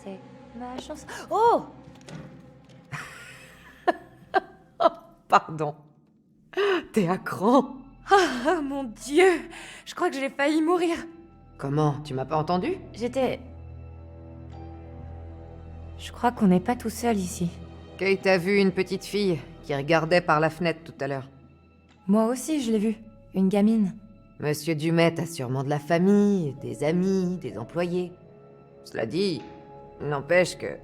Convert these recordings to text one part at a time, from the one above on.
C'est ma chance. Oh! Pardon. T'es à cran. Ah, mon Dieu! Je crois que j'ai failli mourir. Comment? Tu m'as pas entendu? J'étais... Je crois qu'on n'est pas tout seul ici. Kate a vu une petite fille qui regardait par la fenêtre tout à l'heure. Moi aussi, je l'ai vue. Une gamine. Monsieur Dumet a sûrement de la famille, des amis, des employés. Cela dit, n'empêche que...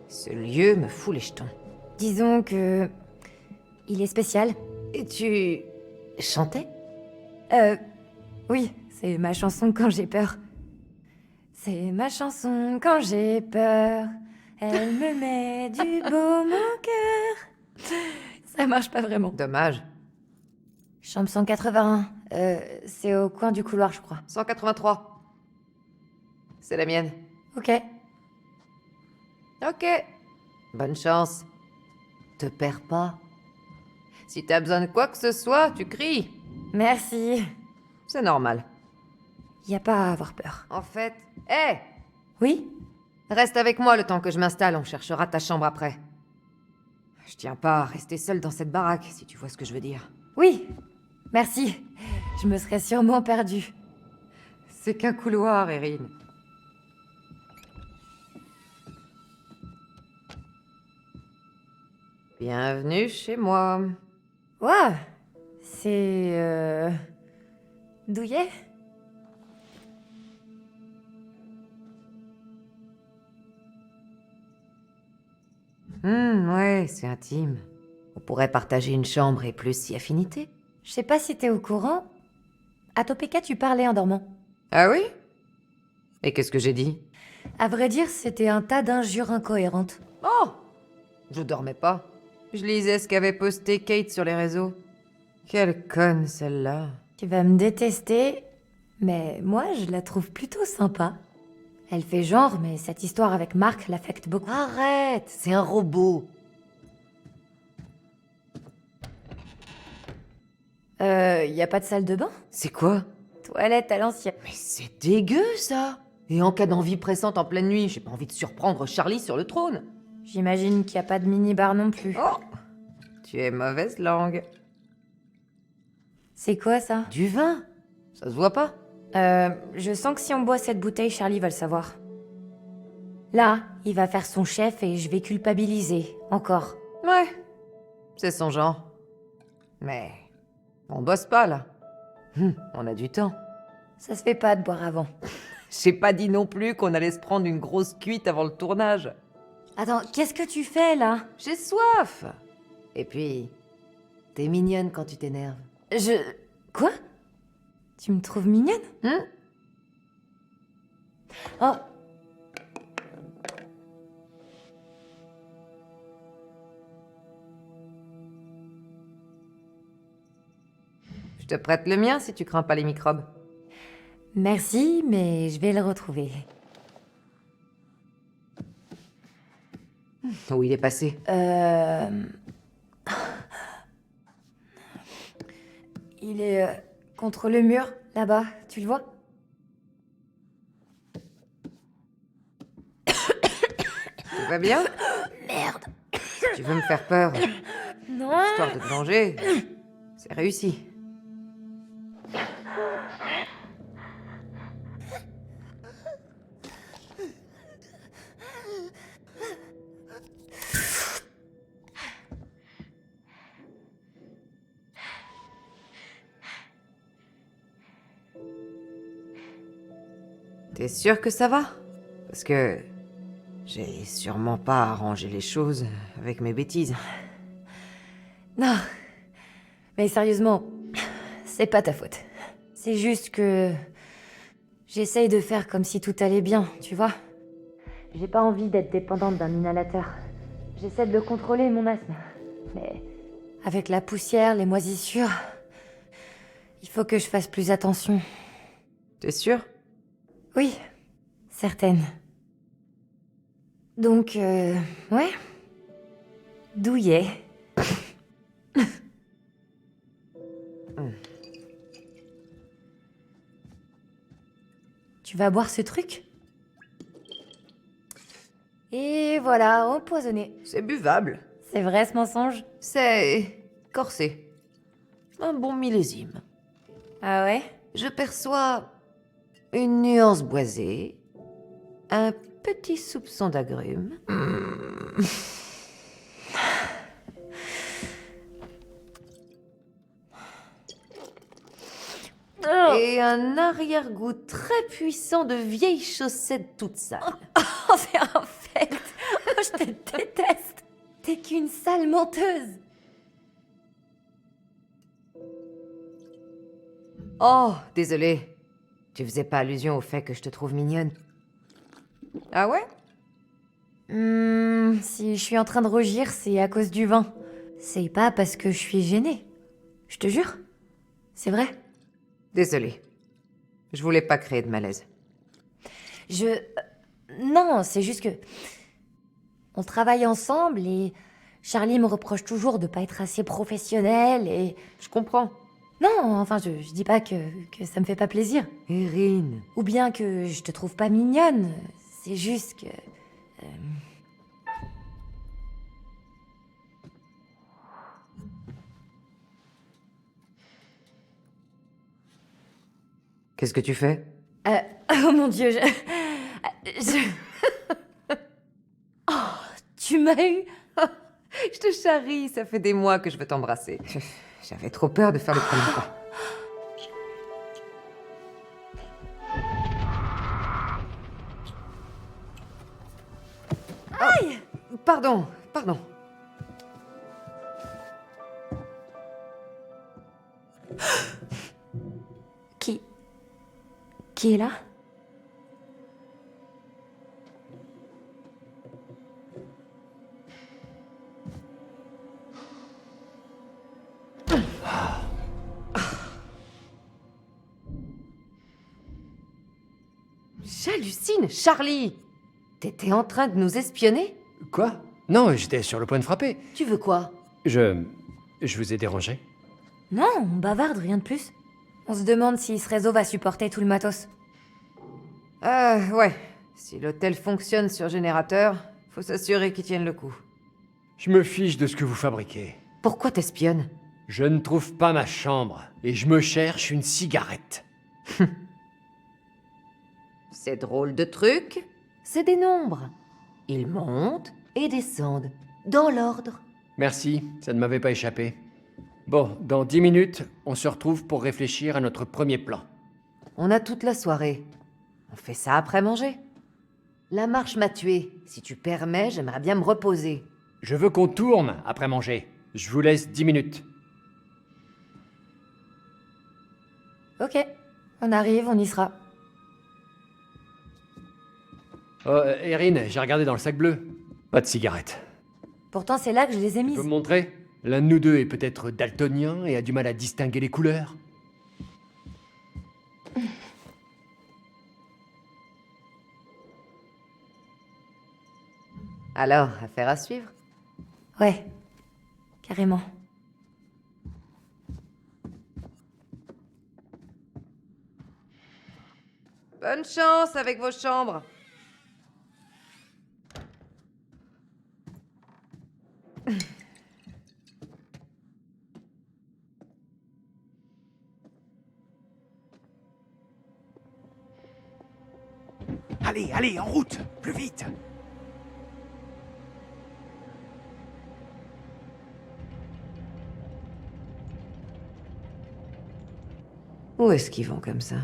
ce lieu me fout les jetons. Disons que... Il est spécial. Et tu... chantais? Oui, c'est ma chanson quand j'ai peur. C'est ma chanson quand j'ai peur. Elle me met du baume au cœur. Ça marche pas vraiment. Dommage. Chambre 181. C'est au coin du couloir, je crois. 183. C'est la mienne. Ok. Ok. Bonne chance. Te perds pas. Si t'as besoin de quoi que ce soit, tu cries. Merci. C'est normal. Y a pas à avoir peur. En fait... Hé! Oui? Reste avec moi le temps que je m'installe, on cherchera ta chambre après. Je tiens pas à rester seule dans cette baraque, si tu vois ce que je veux dire. Oui. Merci. Je me serais sûrement perdue. C'est qu'un couloir, Erin. Bienvenue chez moi. Waouh! C'est... Douillet? Ouais, c'est intime. On pourrait partager une chambre et plus si affinité. Je sais pas si t'es au courant. À Topeka, tu parlais en dormant. Ah oui? Et qu'est-ce que j'ai dit? À vrai dire, c'était un tas d'injures incohérentes. Oh! Je dormais pas. Je lisais ce qu'avait posté Kate sur les réseaux. Quelle conne, celle-là. Tu vas me détester, mais moi, je la trouve plutôt sympa. Elle fait genre, mais cette histoire avec Mark l'affecte beaucoup. Arrête! C'est un robot. Y a pas de salle de bain? C'est quoi? Toilette à l'ancienne. Mais c'est dégueu, ça! Et en cas d'envie pressante en pleine nuit, j'ai pas envie de surprendre Charlie sur le trône. J'imagine qu'il y a pas de mini-bar non plus. Oh! Tu es mauvaise langue. C'est quoi ça? Du vin? Ça se voit pas? Je sens que si on boit cette bouteille, Charlie va le savoir. Là, il va faire son chef et je vais culpabiliser. Encore. Ouais. C'est son genre. Mais... on bosse pas, là. On a du temps. Ça se fait pas de boire avant. J'ai pas dit non plus qu'on allait se prendre une grosse cuite avant le tournage. Attends, qu'est-ce que tu fais là? J'ai soif! Et puis... t'es mignonne quand tu t'énerves. Quoi? Tu me trouves mignonne? Oh! Je te prête le mien si tu crains pas les microbes. Merci, mais je vais le retrouver. Où il est passé? Il est contre le mur, là-bas, tu le vois? Tout va bien? Merde! Si tu veux me faire peur, Non! histoire de te venger, c'est réussi. T'es sûr que ça va? Parce que... j'ai sûrement pas arrangé les choses avec mes bêtises. Non. Mais sérieusement, c'est pas ta faute. C'est juste que... j'essaye de faire comme si tout allait bien, tu vois? J'ai pas envie d'être dépendante d'un inhalateur. J'essaie de le contrôler, mon asthme. Mais... avec la poussière, les moisissures... il faut que je fasse plus attention. T'es sûr? Oui, certaine. Donc, ouais. Douillet. Tu vas boire ce truc? Et voilà, empoisonné. C'est buvable. C'est vrai ce mensonge? C'est corsé. Un bon millésime. Ah ouais? Je perçois une nuance boisée, un petit soupçon d'agrumes. Et un arrière-goût très puissant de vieilles chaussettes toutes sales. Oh, c'est infect! Oh, je te déteste! T'es qu'une sale menteuse! Oh, désolé. Tu faisais pas allusion au fait que je te trouve mignonne. Ah ouais? Si je suis en train de rougir, c'est à cause du vin. C'est pas parce que je suis gênée. Je te jure. C'est vrai. Désolé. Je voulais pas créer de malaise. Non, c'est juste que... On travaille ensemble et... Charlie me reproche toujours de pas être assez professionnelle et... Je comprends. Non, enfin, je dis pas que ça me fait pas plaisir. Erin. Ou bien que je te trouve pas mignonne. C'est juste que... Qu'est-ce que tu fais? Oh mon Dieu, je... Oh, tu m'as eu? Je te charrie, ça fait des mois que je veux t'embrasser. J'avais trop peur de faire le premier pas. Aïe! Pardon. Qui est là? J'hallucine, Charlie! T'étais en train de nous espionner? Quoi? Non, j'étais sur le point de frapper. Tu veux quoi? Je vous ai dérangé? Non, on bavarde, rien de plus. On se demande si ce réseau va supporter tout le matos. Ouais. Si l'hôtel fonctionne sur générateur, faut s'assurer qu'il tienne le coup. Je me fiche de ce que vous fabriquez. Pourquoi t'espionnes? Je ne trouve pas ma chambre, et je me cherche une cigarette. C'est drôle de truc. C'est des nombres. Ils montent et descendent, dans l'ordre. Merci, ça ne m'avait pas échappé. Bon, dans 10 minutes, on se retrouve pour réfléchir à notre premier plan. On a toute la soirée. On fait ça après manger. La marche m'a tué. Si tu permets, j'aimerais bien me reposer. Je veux qu'on tourne après manger. Je vous laisse 10 minutes. Ok, on arrive, on y sera. Oh, Erin, j'ai regardé dans le sac bleu. Pas de cigarette. Pourtant, c'est là que je les ai Tu mises. peux me montrer? L'un de nous deux est peut-être daltonien et a du mal à distinguer les couleurs. Alors, affaire à suivre. Ouais, carrément. Bonne chance avec vos chambres. Allez, en route! Plus vite! Où est-ce qu'ils vont comme ça?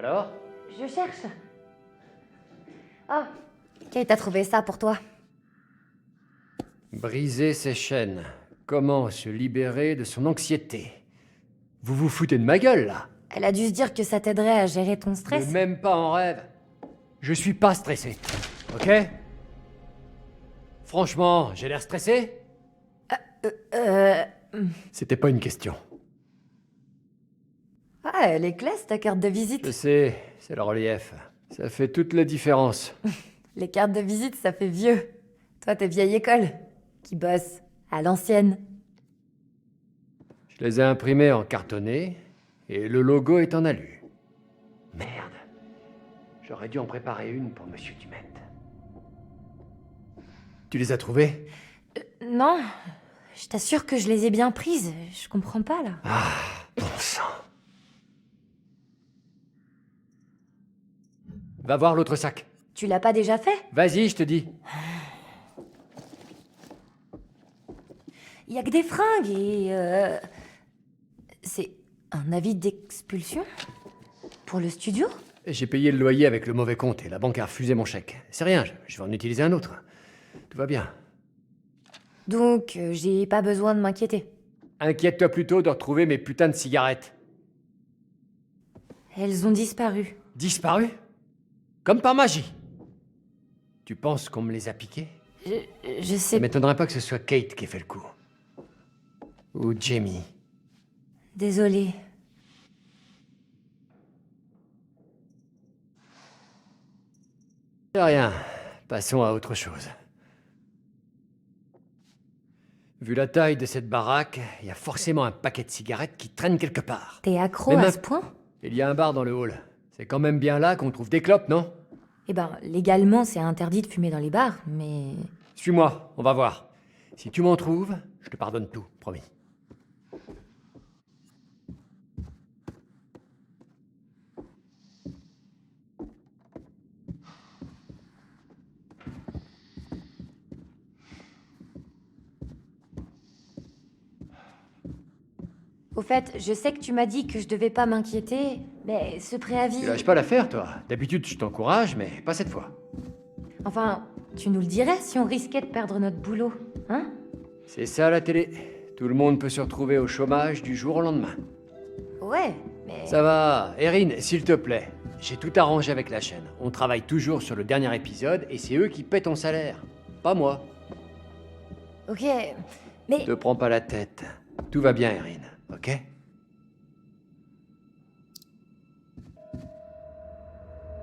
Alors? Je cherche. Oh, Kate a trouvé ça pour toi. Briser ses chaînes. Comment se libérer de son anxiété? Vous vous foutez de ma gueule, là? Elle a dû se dire que ça t'aiderait à gérer ton stress. Mais même pas en rêve. Je suis pas stressé. Ok? Franchement, j'ai l'air stressé? C'était pas une question. Ah, elle est classe ta carte de visite. Je sais, c'est le relief. Ça fait toute la différence. Les cartes de visite, ça fait vieux. Toi, t'es vieille école, qui bosse à l'ancienne. Je les ai imprimés en cartonné, et le logo est en alu. Merde. J'aurais dû en préparer une pour Monsieur Dumet. Tu les as trouvées? Non, je t'assure que je les ai bien prises. Je comprends pas, là. Ah, bon sang. Va voir l'autre sac. Tu l'as pas déjà fait? Vas-y, je te dis. Y a que des fringues et... C'est un avis d'expulsion? Pour le studio? J'ai payé le loyer avec le mauvais compte et la banque a refusé mon chèque. C'est rien, je vais en utiliser un autre. Tout va bien. Donc, j'ai pas besoin de m'inquiéter. Inquiète-toi plutôt de retrouver mes putains de cigarettes. Elles ont disparu. Disparues? Comme par magie. Tu penses qu'on me les a piquées? Je Ça sais... m'étonnerait pas que ce soit Kate qui ait fait le coup. Ou Jamie. Désolée. C'est rien. Passons à autre chose. Vu la taille de cette baraque, il y a forcément un paquet de cigarettes qui traîne quelque part. T'es accro Mais à ma- ce point? Il y a un bar dans le hall. C'est quand même bien là qu'on trouve des clopes, non? Eh ben, légalement, c'est interdit de fumer dans les bars, mais... Suis-moi, on va voir. Si tu m'en trouves, je te pardonne tout, promis. Au fait, je sais que tu m'as dit que je devais pas m'inquiéter, mais ce préavis... Tu lâches pas l'affaire, toi. D'habitude, je t'encourage, mais pas cette fois. Enfin, tu nous le dirais si on risquait de perdre notre boulot, hein? C'est ça la télé. Tout le monde peut se retrouver au chômage du jour au lendemain. Ouais, mais... Ça va. Erin, s'il te plaît. J'ai tout arrangé avec la chaîne. On travaille toujours sur le dernier épisode et c'est eux qui paient ton salaire. Pas moi. Ok, mais... Te prends pas la tête. Tout va bien, Erin, ok?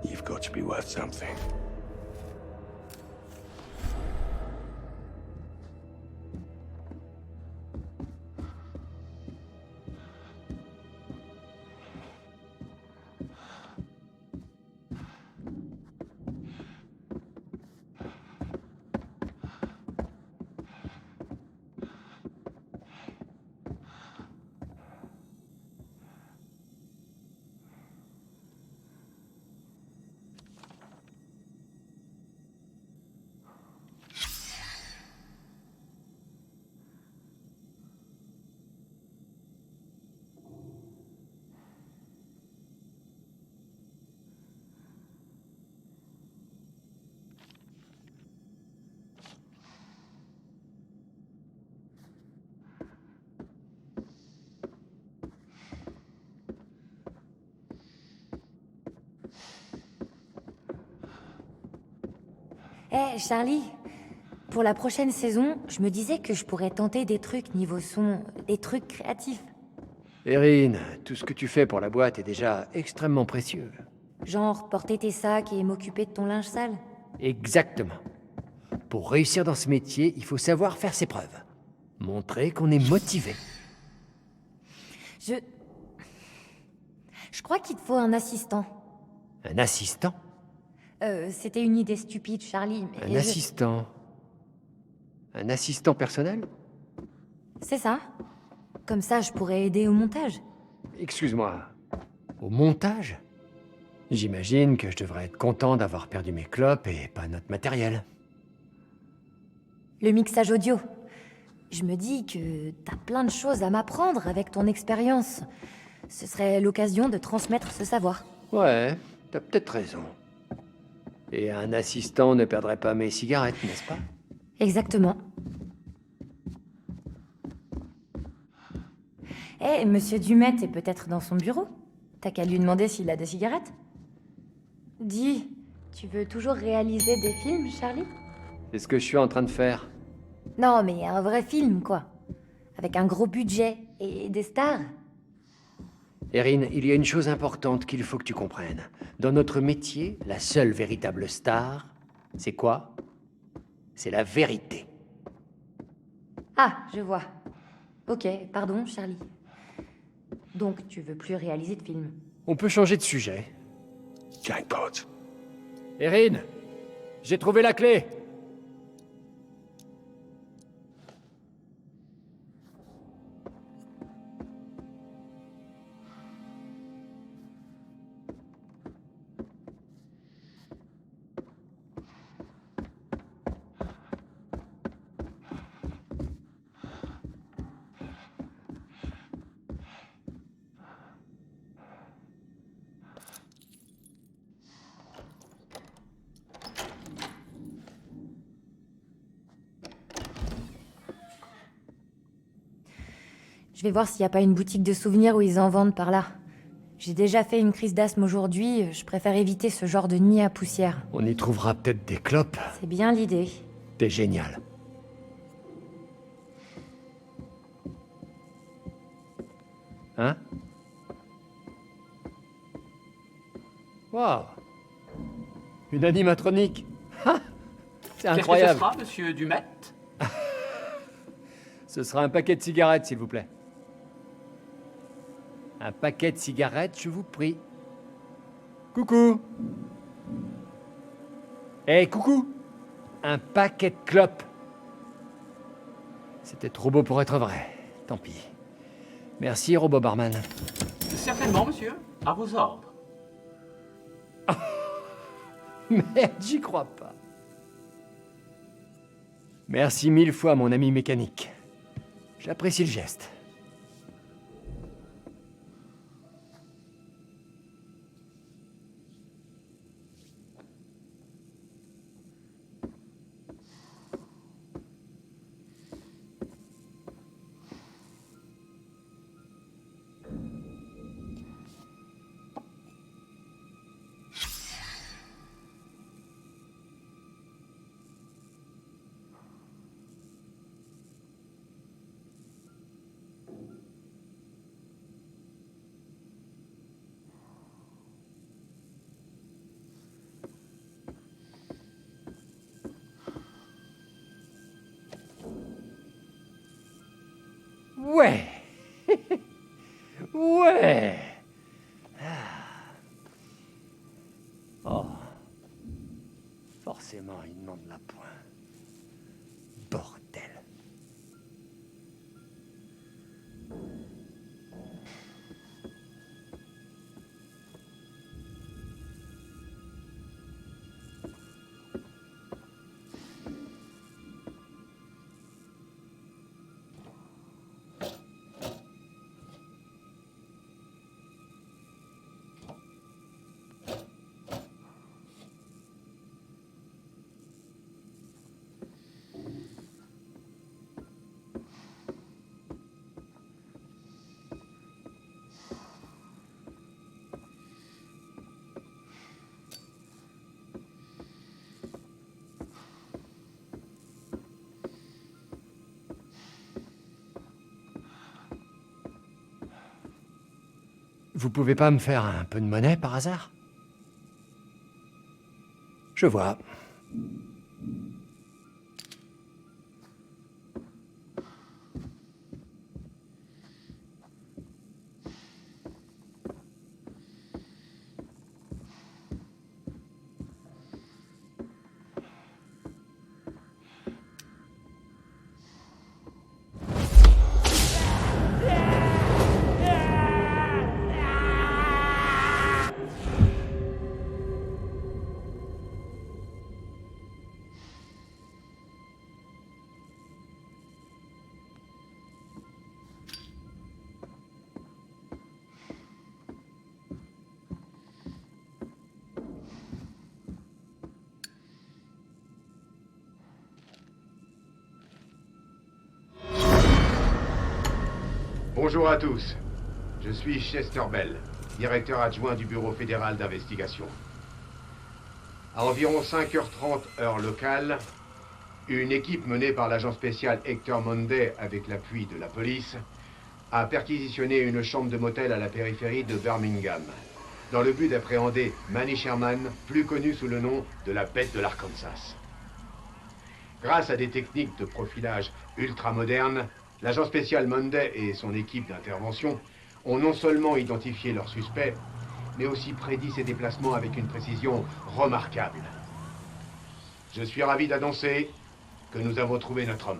You've got to be worth something. Eh, Charlie, pour la prochaine saison, je me disais que je pourrais tenter des trucs niveau son, des trucs créatifs. Erin, tout ce que tu fais pour la boîte est déjà extrêmement précieux. Genre porter tes sacs et m'occuper de ton linge sale. Exactement. Pour réussir dans ce métier, il faut savoir faire ses preuves. Montrer qu'on est motivé. Je crois qu'il te faut un assistant. Un assistant? C'était une idée stupide, Charlie, mais... Un assistant? Un assistant personnel? C'est ça. Comme ça, je pourrais aider au montage. Excuse-moi. Au montage? J'imagine que je devrais être content d'avoir perdu mes clopes et pas notre matériel. Le mixage audio. Je me dis que t'as plein de choses à m'apprendre avec ton expérience. Ce serait l'occasion de transmettre ce savoir. Ouais, t'as peut-être raison. Et un assistant ne perdrait pas mes cigarettes, n'est-ce pas? Exactement. Eh, Monsieur Dumet est peut-être dans son bureau. T'as qu'à lui demander s'il a des cigarettes. Dis, tu veux toujours réaliser des films, Charlie? C'est ce que je suis en train de faire. Non, mais un vrai film, quoi. Avec un gros budget et des stars. Erin, il y a une chose importante qu'il faut que tu comprennes. Dans notre métier, la seule véritable star, c'est quoi? C'est la vérité. Ah, je vois. Ok, pardon, Charlie. Donc, tu veux plus réaliser de films? On peut changer de sujet. Jackpot. Erin, j'ai trouvé la clé. Je vais voir s'il n'y a pas une boutique de souvenirs où ils en vendent par là. J'ai déjà fait une crise d'asthme aujourd'hui, je préfère éviter ce genre de nid à poussière. On y trouvera peut-être des clopes. C'est bien l'idée. T'es génial. Hein? Waouh! Une animatronique! Ha! C'est incroyable! Qu'est-ce que ce sera, monsieur Dumet? Ce sera un paquet de cigarettes, s'il vous plaît. Un paquet de cigarettes, je vous prie. Coucou! Hé, coucou! Un paquet de clopes. C'était trop beau pour être vrai. Tant pis. Merci, robot barman. Certainement, monsieur. À vos ordres. Merde, j'y crois pas. Merci 1000 fois, mon ami mécanique. J'apprécie le geste. Ouais. Ouais. Oh. Forcément, il demande la pointe. Bordel. Vous pouvez pas me faire un peu de monnaie par hasard? Je vois. Bonjour à tous. Je suis Chester Bell, directeur adjoint du Bureau fédéral d'investigation. À environ 5h30 heure locale, une équipe menée par l'agent spécial Hector Monday avec l'appui de la police a perquisitionné une chambre de motel à la périphérie de Birmingham, dans le but d'appréhender Manny Sherman, plus connu sous le nom de la Bête de l'Arkansas. Grâce à des techniques de profilage ultra modernes, l'agent spécial Monday et son équipe d'intervention ont non seulement identifié leur suspect, mais aussi prédit ses déplacements avec une précision remarquable. Je suis ravi d'annoncer que nous avons trouvé notre homme.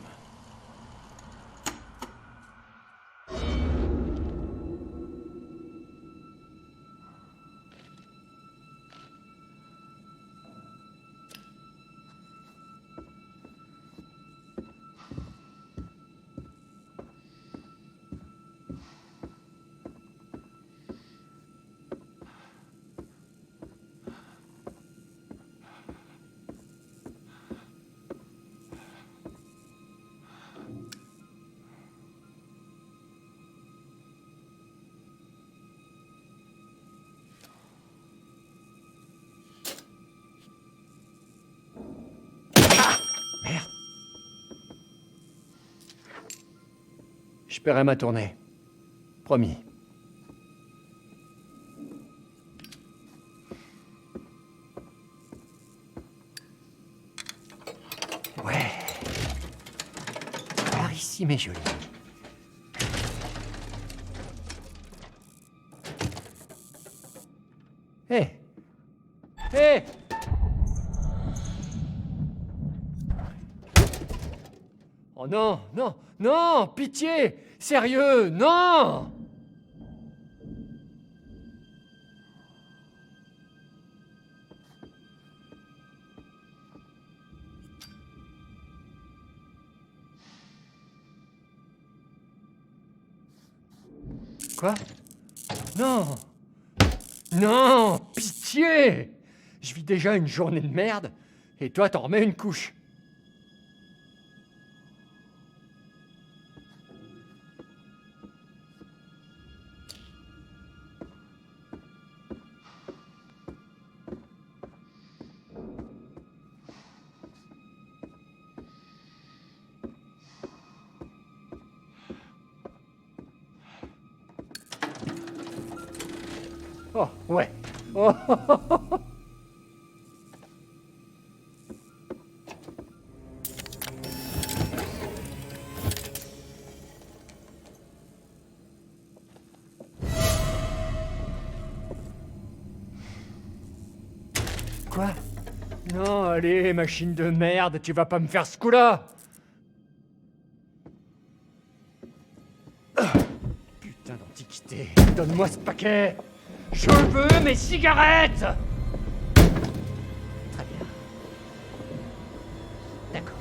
Je paierai ma tournée. Promis. Ouais. Par ici, mes jolis. Hé! Hé! Oh non, non, non, pitié! Sérieux, non! Quoi? Non! Non! Pitié! Je vis déjà une journée de merde, et toi t'en remets une couche. Oh, ouais. Oh. Quoi? Non, allez, machine de merde, tu vas pas me faire ce coup-là! Putain d'antiquité, donne-moi ce paquet! Je veux mes cigarettes! Très bien. D'accord.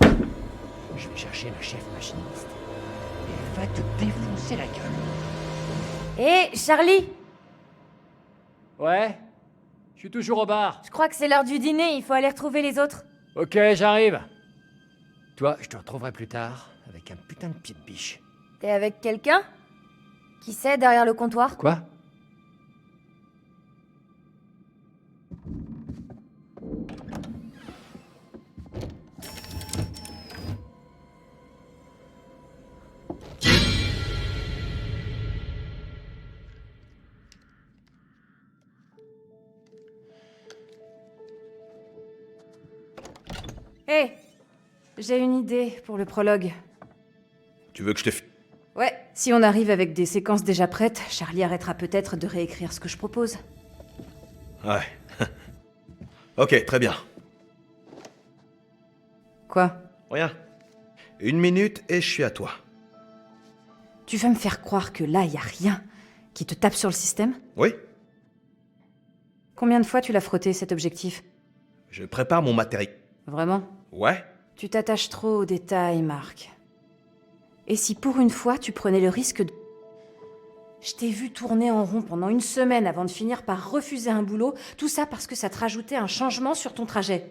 Je vais chercher ma chef machiniste. Et elle va te défoncer la gueule. Hé, Charlie! Ouais? Je suis toujours au bar. Je crois que c'est l'heure du dîner, il faut aller retrouver les autres. Ok, j'arrive. Toi, je te retrouverai plus tard avec un putain de pied de biche. T'es avec quelqu'un? Qui c'est derrière le comptoir? Quoi? Hé, j'ai une idée pour le prologue. Tu veux que je te... Ouais, si on arrive avec des séquences déjà prêtes, Charlie arrêtera peut-être de réécrire ce que je propose. Ouais. Ok, très bien. Quoi? Rien. 1 minute et je suis à toi. Tu veux me faire croire que là, y a rien qui te tape sur le système? Oui? Combien de fois tu l'as frotté, cet objectif? Je prépare mon matériel. Vraiment? Ouais? Tu t'attaches trop aux détails, Marc. Et si pour une fois, tu prenais le risque de... Je t'ai vu tourner en rond pendant 1 semaine avant de finir par refuser un boulot, tout ça parce que ça te rajoutait un changement sur ton trajet.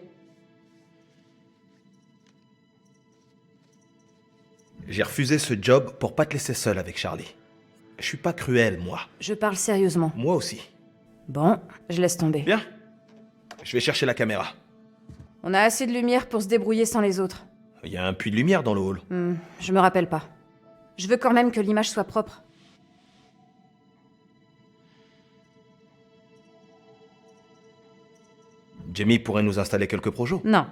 J'ai refusé ce job pour pas te laisser seul avec Charlie. Je suis pas cruel, moi. Je parle sérieusement. Moi aussi. Bon, je laisse tomber. Bien. Je vais chercher la caméra. On a assez de lumière pour se débrouiller sans les autres. Il y a un puits de lumière dans le hall. Je me rappelle pas. Je veux quand même que l'image soit propre. Jamie pourrait nous installer quelques projos. Non.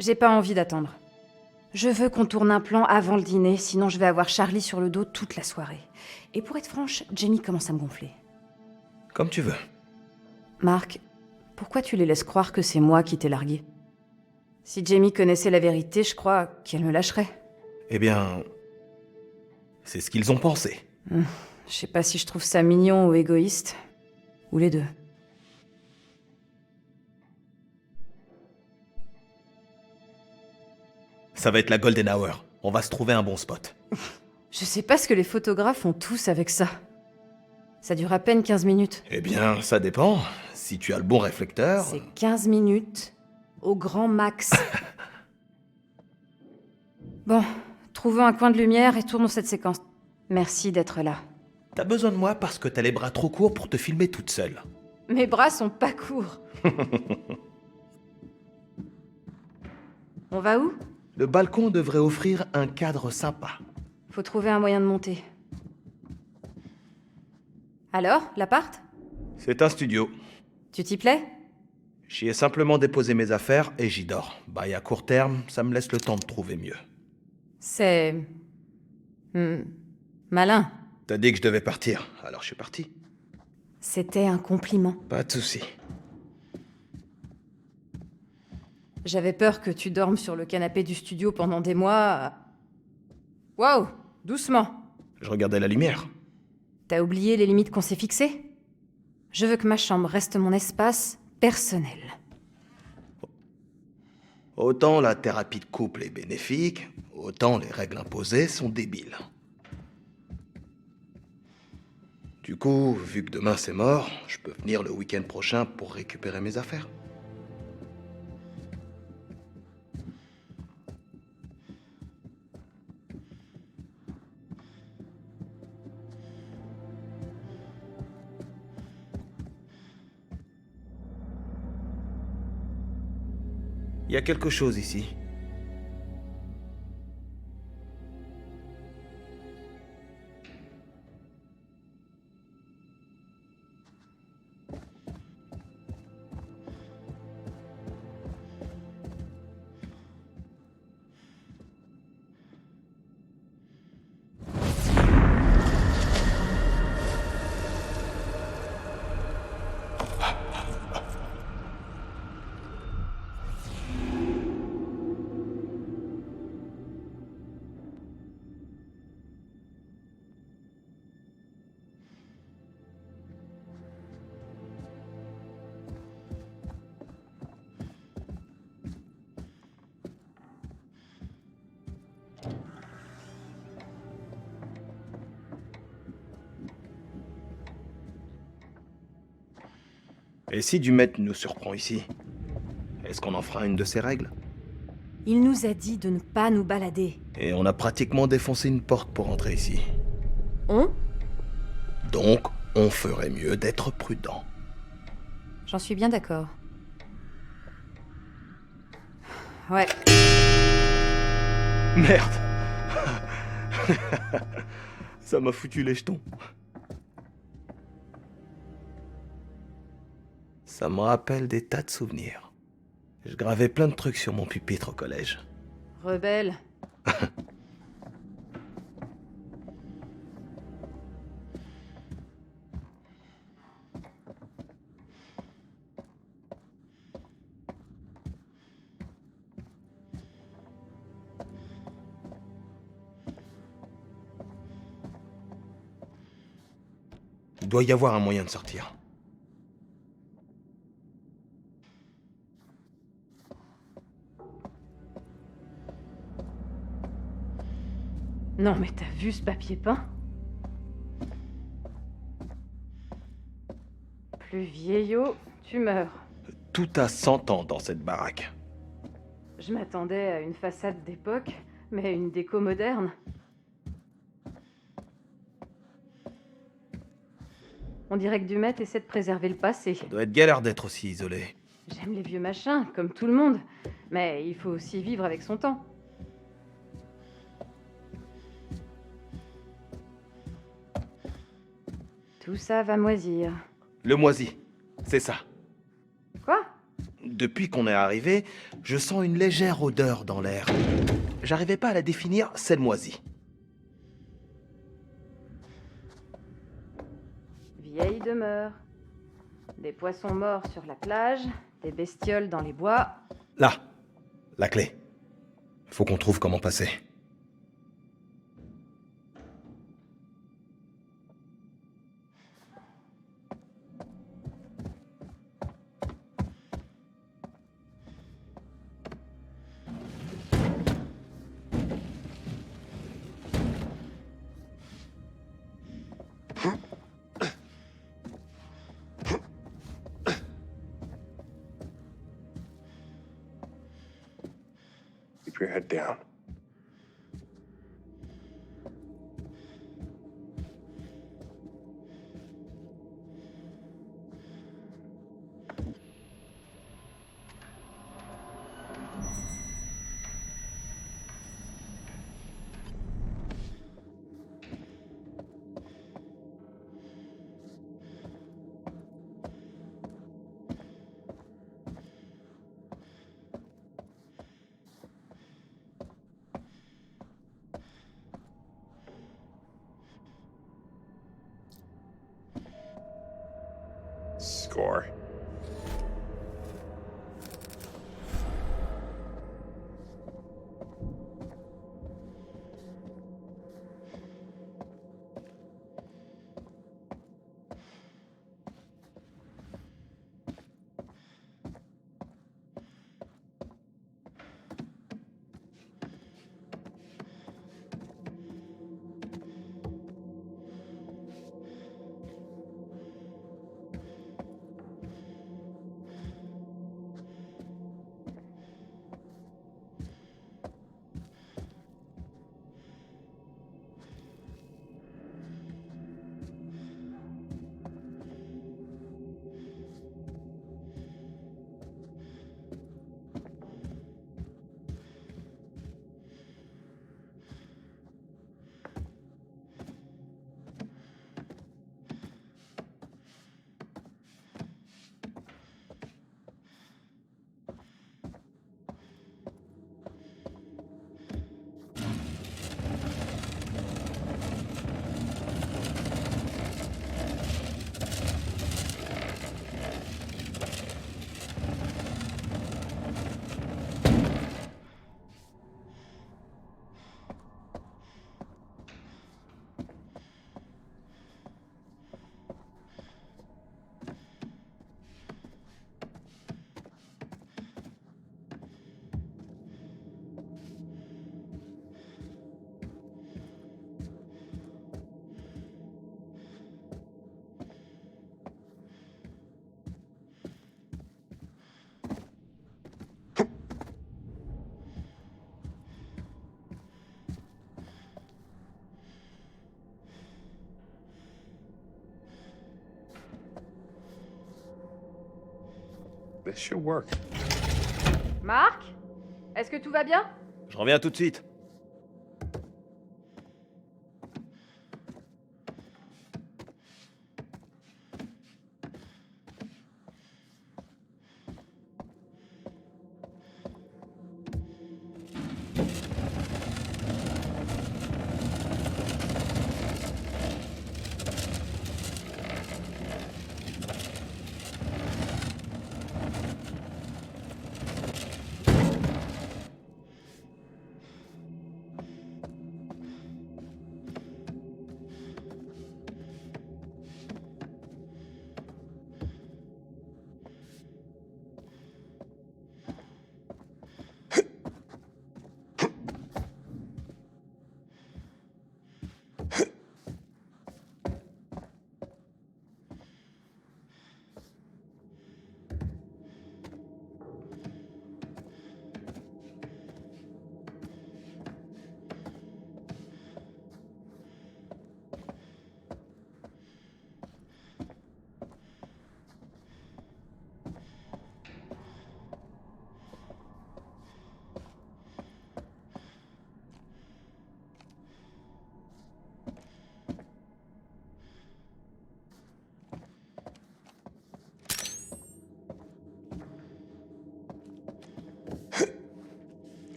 J'ai pas envie d'attendre. Je veux qu'on tourne un plan avant le dîner, sinon je vais avoir Charlie sur le dos toute la soirée. Et pour être franche, Jamie commence à me gonfler. Comme tu veux. Marc, pourquoi tu les laisses croire que c'est moi qui t'ai largué? Si Jamie connaissait la vérité, je crois qu'elle me lâcherait. Eh bien... c'est ce qu'ils ont pensé. Je sais pas si je trouve ça mignon ou égoïste. Ou les deux. Ça va être la golden hour. On va se trouver un bon spot. Je sais pas ce que les photographes font tous avec ça. Ça dure à peine 15 minutes. Eh bien, ça dépend. Si tu as le bon réflecteur... C'est 15 minutes au grand max. Bon, trouvons un coin de lumière et tournons cette séquence. Merci d'être là. T'as besoin de moi parce que t'as les bras trop courts pour te filmer toute seule. Mes bras sont pas courts. On va où? Le balcon devrait offrir un cadre sympa. Faut trouver un moyen de monter. Alors, l'appart? C'est un studio. Tu t'y plais? J'y ai simplement déposé mes affaires et j'y dors. Bah, et à court terme, ça me laisse le temps de trouver mieux. C'est... malin. T'as dit que je devais partir, alors je suis parti. C'était un compliment. Pas de souci. J'avais peur que tu dormes sur le canapé du studio pendant des mois. Waouh, doucement. Je regardais la lumière. T'as oublié les limites qu'on s'est fixées? Je veux que ma chambre reste mon espace personnel. Autant la thérapie de couple est bénéfique, autant les règles imposées sont débiles. Du coup, vu que demain c'est mort, je peux venir le week-end prochain pour récupérer mes affaires. Il y a quelque chose ici. Et si Dumet nous surprend ici, est-ce qu'on en fera une de ses règles? Il nous a dit de ne pas nous balader. Et on a pratiquement défoncé une porte pour entrer ici. On? Donc, on ferait mieux d'être prudent. J'en suis bien d'accord. Ouais. Merde. Ça m'a foutu les jetons. Ça me rappelle des tas de souvenirs. Je gravais plein de trucs sur mon pupitre au collège. Rebelle. Il doit y avoir un moyen de sortir. Non mais t'as vu ce papier peint? Plus vieillot, tu meurs. Tout a 100 ans dans cette baraque. Je m'attendais à une façade d'époque, mais une déco moderne. On dirait que Dumet essaie de préserver le passé. Ça doit être galère d'être aussi isolé. J'aime les vieux machins, comme tout le monde. Mais il faut aussi vivre avec son temps. Tout ça va moisir. Le moisi, c'est ça. Quoi? Depuis qu'on est arrivé, je sens une légère odeur dans l'air. J'arrivais pas à la définir, c'est le moisi. Vieille demeure. Des poissons morts sur la plage, des bestioles dans les bois. Là, la clé. Faut qu'on trouve comment passer. Keep your head down. Score. This should work. Marc? Est-ce que tout va bien? Je reviens tout de suite.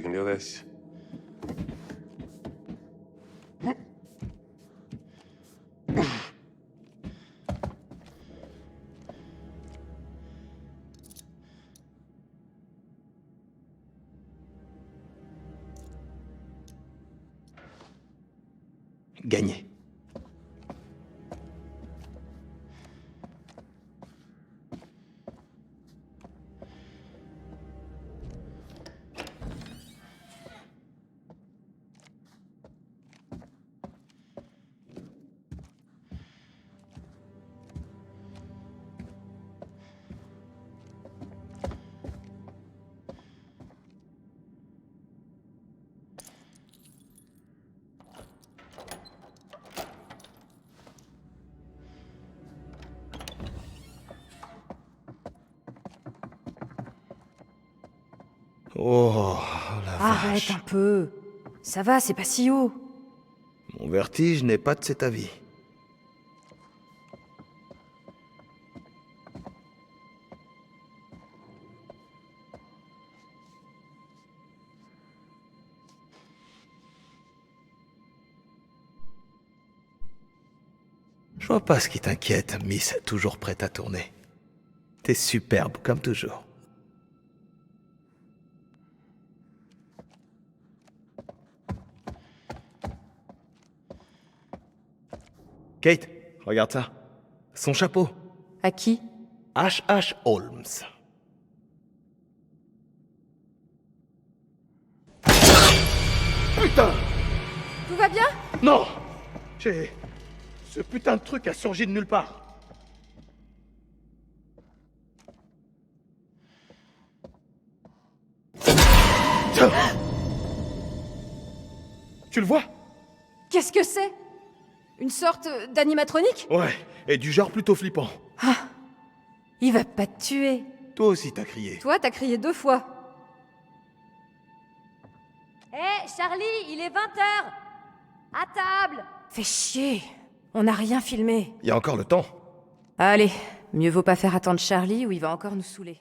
can do this. Gagné. Oh, la Arrête vache. un peu. Ça va, c'est pas si haut. Mon vertige n'est pas de cet avis. Je vois pas ce qui t'inquiète, Miss, toujours prête à tourner. T'es superbe, comme toujours. Kate, regarde ça. Son chapeau. À qui? H.H. Holmes. Putain! Tout va bien? Non! Ce putain de truc a surgi de nulle part. Tu le vois? Qu'est-ce que c'est? Une sorte d'animatronique? Ouais, et du genre plutôt flippant. Il va pas te tuer. Toi aussi t'as crié. Toi, t'as crié 2 fois. Hé, Charlie, il est 20h. À table. Fais chier. On n'a rien filmé. Il y a encore le temps. Allez, mieux vaut pas faire attendre Charlie ou il va encore nous saouler.